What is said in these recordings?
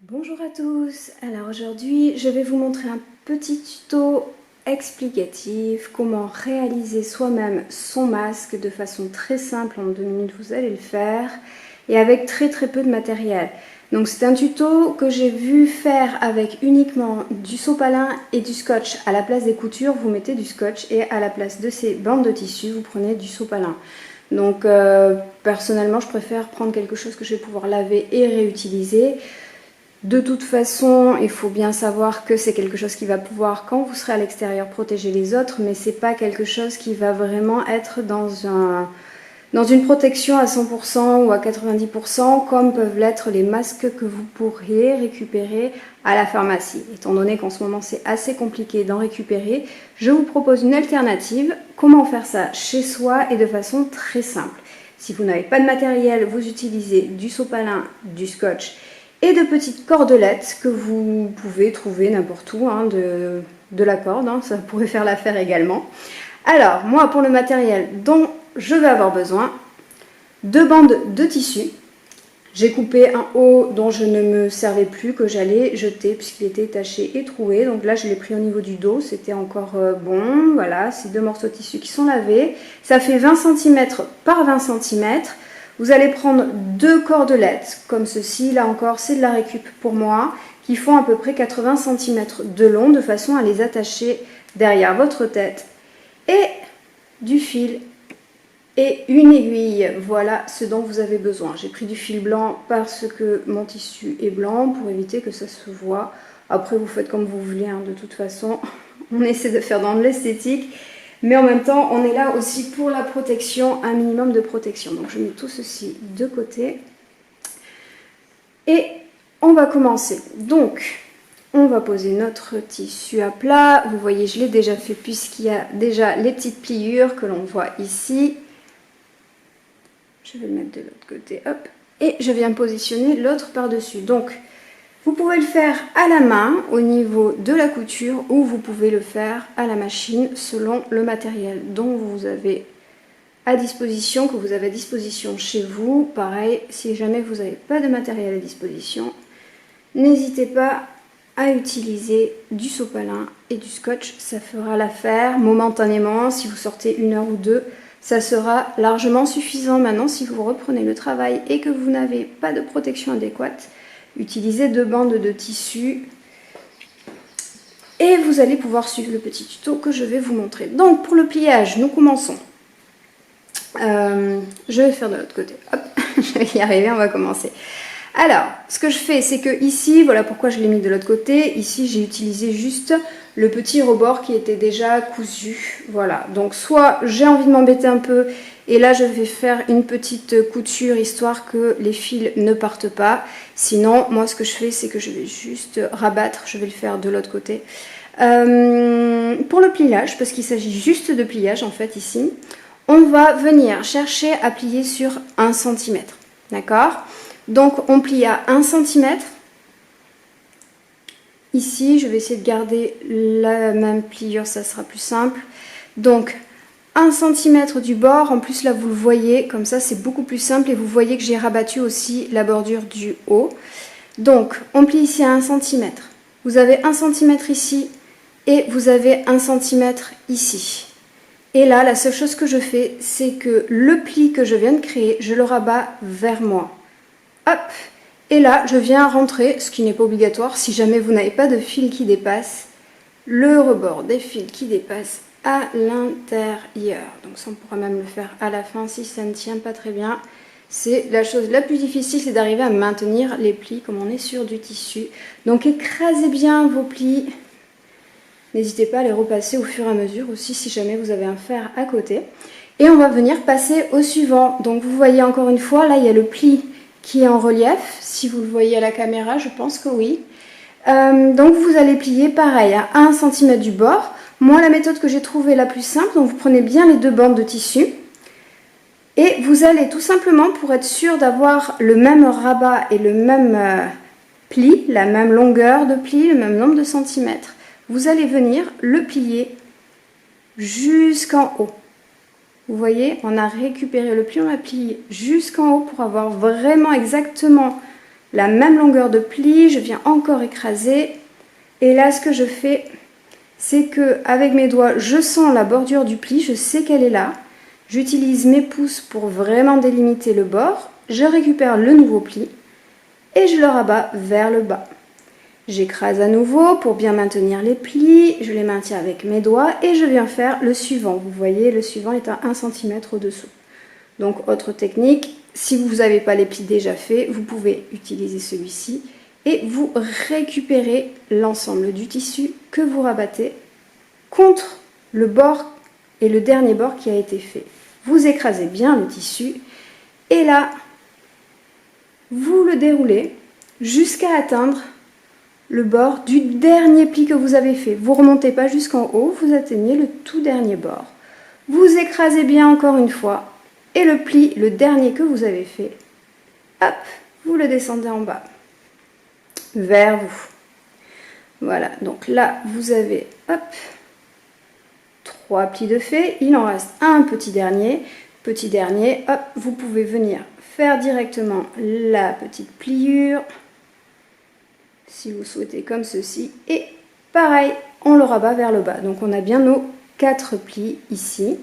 Bonjour à tous, alors aujourd'hui je vais vous montrer un petit tuto explicatif, comment réaliser soi-même son masque de façon très simple, en 2 minutes vous allez le faire, et avec très peu de matériel. Donc c'est un tuto que j'ai vu faire avec uniquement du sopalin et du scotch. À la place des coutures, vous mettez du scotch et à la place de ces bandes de tissu, vous prenez du sopalin. Donc personnellement je préfère prendre quelque chose que je vais pouvoir laver et réutiliser. De toute façon, il faut bien savoir que c'est quelque chose qui va pouvoir, quand vous serez à l'extérieur, protéger les autres, mais c'est pas quelque chose qui va vraiment être dans une protection à 100% ou à 90%, comme peuvent l'être les masques que vous pourriez récupérer à la pharmacie. Étant donné qu'en ce moment c'est assez compliqué d'en récupérer, je vous propose une alternative. Comment faire ça chez soi et de façon très simple. Si vous n'avez pas de matériel, vous utilisez du sopalin, du scotch et de petites cordelettes que vous pouvez trouver n'importe où, de la corde, ça pourrait faire l'affaire également. Alors, moi, pour le matériel dont je vais avoir besoin, 2 bandes de tissu. J'ai coupé un haut dont je ne me servais plus, que j'allais jeter puisqu'il était taché et troué. Donc là, je l'ai pris au niveau du dos, c'était encore bon. Voilà, ces 2 morceaux de tissu qui sont lavés. Ça fait 20 cm par 20 cm. Vous allez prendre 2 cordelettes, comme ceci. Là encore, c'est de la récup pour moi, qui font à peu près 80 cm de long, de façon à les attacher derrière votre tête. Et du fil et une aiguille. Voilà ce dont vous avez besoin. J'ai pris du fil blanc parce que mon tissu est blanc, pour éviter que ça se voit. Après, vous faites comme vous voulez, de toute façon. On essaie de faire dans de l'esthétique. Mais en même temps, on est là aussi pour la protection, un minimum de protection. Donc je mets tout ceci de côté. Et on va commencer. Donc, on va poser notre tissu à plat. Vous voyez, je l'ai déjà fait puisqu'il y a déjà les petites pliures que l'on voit ici. Je vais le mettre de l'autre côté, hop. Et je viens positionner l'autre par-dessus. Donc, vous pouvez le faire à la main au niveau de la couture ou vous pouvez le faire à la machine selon le matériel dont vous avez à disposition, que vous avez à disposition chez vous. Pareil, si jamais vous n'avez pas de matériel à disposition, n'hésitez pas à utiliser du sopalin et du scotch. Ça fera l'affaire momentanément. Si vous sortez 1 heure ou 2, ça sera largement suffisant. Maintenant, si vous reprenez le travail et que vous n'avez pas de protection adéquate, utilisez 2 bandes de tissu et vous allez pouvoir suivre le petit tuto que je vais vous montrer. Donc pour le pliage, nous commençons. Je vais faire de l'autre côté. Hop, je vais y arriver, on va commencer. Alors, ce que je fais, c'est que ici, voilà pourquoi je l'ai mis de l'autre côté. Ici, j'ai utilisé juste le petit rebord qui était déjà cousu. Voilà, donc soit j'ai envie de m'embêter un peu et là, je vais faire une petite couture histoire que les fils ne partent pas. Sinon, moi, ce que je fais, c'est que je vais juste rabattre. Je vais le faire de l'autre côté. Pour le pliage, parce qu'il s'agit juste de pliage en fait ici, on va venir chercher à plier sur 1 cm. D'accord ? Donc on plie à 1 cm. Ici, je vais essayer de garder la même pliure, ça sera plus simple. Donc 1 cm du bord, en plus là vous le voyez, comme ça c'est beaucoup plus simple et vous voyez que j'ai rabattu aussi la bordure du haut. Donc on plie ici à 1 cm. Vous avez 1 cm ici et vous avez 1 cm ici. Et là, la seule chose que je fais, c'est que le pli que je viens de créer, je le rabats vers moi. Hop, et là je viens rentrer, ce qui n'est pas obligatoire si jamais vous n'avez pas de fil qui dépasse, le rebord des fils qui dépassent à l'intérieur. Donc ça on pourra même le faire à la fin si ça ne tient pas très bien. C'est la chose la plus difficile, c'est d'arriver à maintenir les plis comme on est sur du tissu. Donc écrasez bien vos plis. N'hésitez pas à les repasser au fur et à mesure aussi si jamais vous avez un fer à côté. Et on va venir passer au suivant. Donc vous voyez encore une fois, là il y a le pli qui est en relief, si vous le voyez à la caméra, je pense que oui. Donc vous allez plier pareil à 1 cm du bord. Moi la méthode que j'ai trouvée la plus simple, donc vous prenez bien les 2 bandes de tissu et vous allez tout simplement, pour être sûr d'avoir le même rabat et le même pli, la même longueur de pli, le même nombre de centimètres, vous allez venir le plier jusqu'en haut. Vous voyez, on a récupéré le pli, on l'a plié jusqu'en haut pour avoir vraiment exactement la même longueur de pli, je viens encore écraser. Et là, ce que je fais, c'est que avec mes doigts, je sens la bordure du pli, je sais qu'elle est là. J'utilise mes pouces pour vraiment délimiter le bord. Je récupère le nouveau pli et je le rabats vers le bas. J'écrase à nouveau pour bien maintenir les plis, je les maintiens avec mes doigts et je viens faire le suivant. Vous voyez, le suivant est à 1 cm au-dessous. Donc, autre technique, si vous n'avez pas les plis déjà faits, vous pouvez utiliser celui-ci et vous récupérez l'ensemble du tissu que vous rabattez contre le bord et le dernier bord qui a été fait. Vous écrasez bien le tissu et là, vous le déroulez jusqu'à atteindre le bord du dernier pli que vous avez fait. Vous ne remontez pas jusqu'en haut, vous atteignez le tout dernier bord. Vous écrasez bien encore une fois et le pli, le dernier que vous avez fait, hop, vous le descendez en bas, vers vous. Voilà, donc là, vous avez, hop, 3 plis de fait, il en reste un petit dernier. Petit dernier, hop, vous pouvez venir faire directement la petite pliure, si vous souhaitez comme ceci, et pareil, on le rabat vers le bas. Donc on a bien nos 4 plis ici.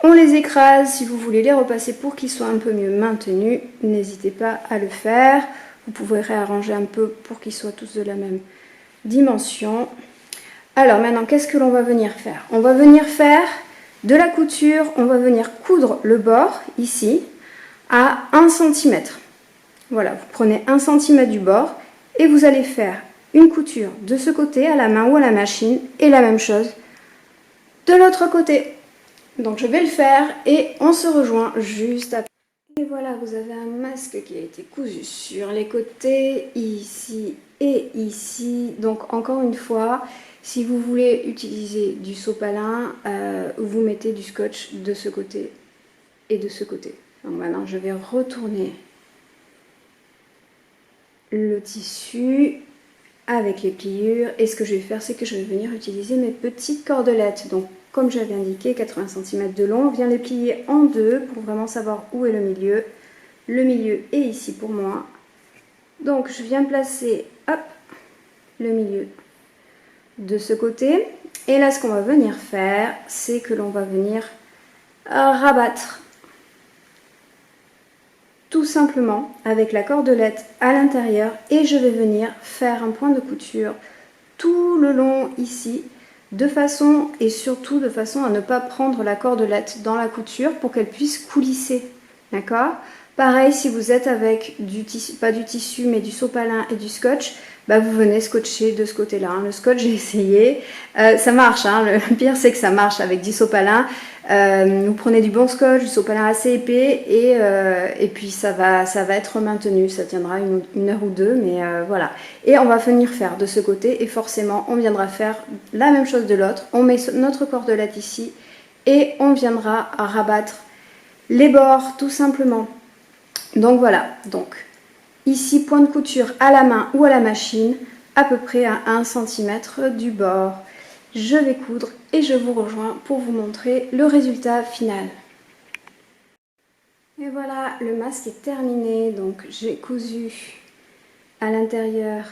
On les écrase, si vous voulez les repasser pour qu'ils soient un peu mieux maintenus, n'hésitez pas à le faire. Vous pouvez réarranger un peu pour qu'ils soient tous de la même dimension. Alors maintenant, qu'est-ce que l'on va venir faire? On va venir faire de la couture, on va venir coudre le bord ici à 1 cm. Voilà, vous prenez 1 cm du bord et vous allez faire une couture de ce côté à la main ou à la machine et la même chose de l'autre côté. Donc je vais le faire et on se rejoint juste après. Et voilà, vous avez un masque qui a été cousu sur les côtés, ici et ici. Donc encore une fois, si vous voulez utiliser du sopalin, vous mettez du scotch de ce côté et de ce côté. Donc maintenant je vais retourner le tissu avec les pliures et ce que je vais faire, c'est que je vais venir utiliser mes petites cordelettes. Donc comme j'avais indiqué, 80 cm de long, on vient les plier en deux pour vraiment savoir où est le milieu. Le milieu est ici pour moi. Donc je viens placer, hop, le milieu de ce côté. Et là, ce qu'on va venir faire, c'est que l'on va venir rabattre tout simplement avec la cordelette à l'intérieur. Et je vais venir faire un point de couture tout le long ici, de façon et surtout de façon à ne pas prendre la cordelette dans la couture pour qu'elle puisse coulisser, d'accord? Pareil, si vous êtes avec du tissu, pas du tissu mais du sopalin et du scotch, bah vous venez scotcher de ce côté-là. Le scotch, j'ai essayé, ça marche, hein. Le pire c'est que ça marche avec du sopalin. Vous prenez du bon scotch, du sopalin assez épais et puis ça va être maintenu, ça tiendra une heure ou deux, mais voilà. Et on va venir faire de ce côté et forcément on viendra faire la même chose de l'autre. On met notre cordelette ici et on viendra à rabattre les bords tout simplement. Donc voilà, donc ici point de couture à la main ou à la machine, à peu près à 1 cm du bord. Je vais coudre et je vous rejoins pour vous montrer le résultat final. Et voilà, le masque est terminé. Donc j'ai cousu à l'intérieur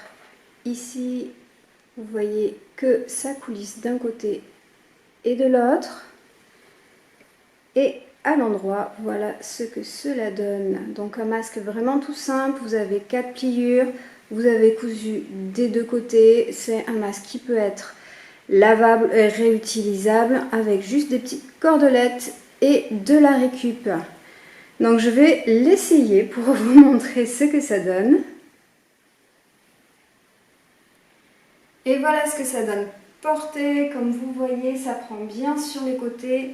ici. Vous voyez que ça coulisse d'un côté et de l'autre. Et à l'endroit, voilà ce que cela donne. Donc un masque vraiment tout simple. Vous avez 4 pliures. Vous avez cousu des deux côtés. C'est un masque qui peut être lavable et réutilisable avec juste des petites cordelettes et de la récup. Donc je vais l'essayer pour vous montrer ce que ça donne. Et voilà ce que ça donne porté. Comme vous voyez, ça prend bien sur les côtés.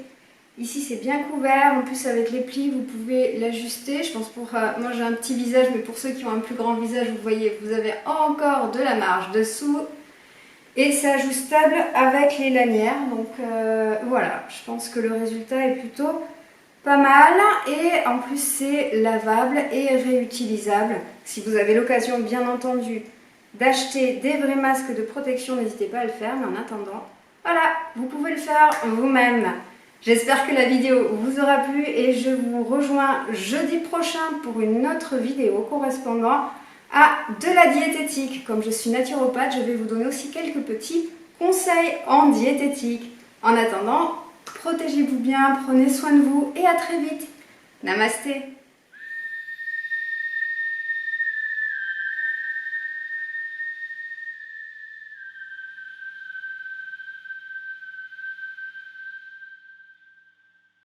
Ici c'est bien couvert, en plus avec les plis vous pouvez l'ajuster. Je pense pour moi j'ai un petit visage, mais pour ceux qui ont un plus grand visage, vous voyez, vous avez encore de la marge dessous. Et c'est ajustable avec les lanières, donc voilà, je pense que le résultat est plutôt pas mal. Et en plus c'est lavable et réutilisable. Si vous avez l'occasion bien entendu d'acheter des vrais masques de protection, n'hésitez pas à le faire, mais en attendant, voilà, vous pouvez le faire vous-même. J'espère que la vidéo vous aura plu et je vous rejoins jeudi prochain pour une autre vidéo correspondant à de la diététique. Comme je suis naturopathe, je vais vous donner aussi quelques petits conseils en diététique. En attendant, protégez-vous bien, prenez soin de vous et à très vite. Namasté.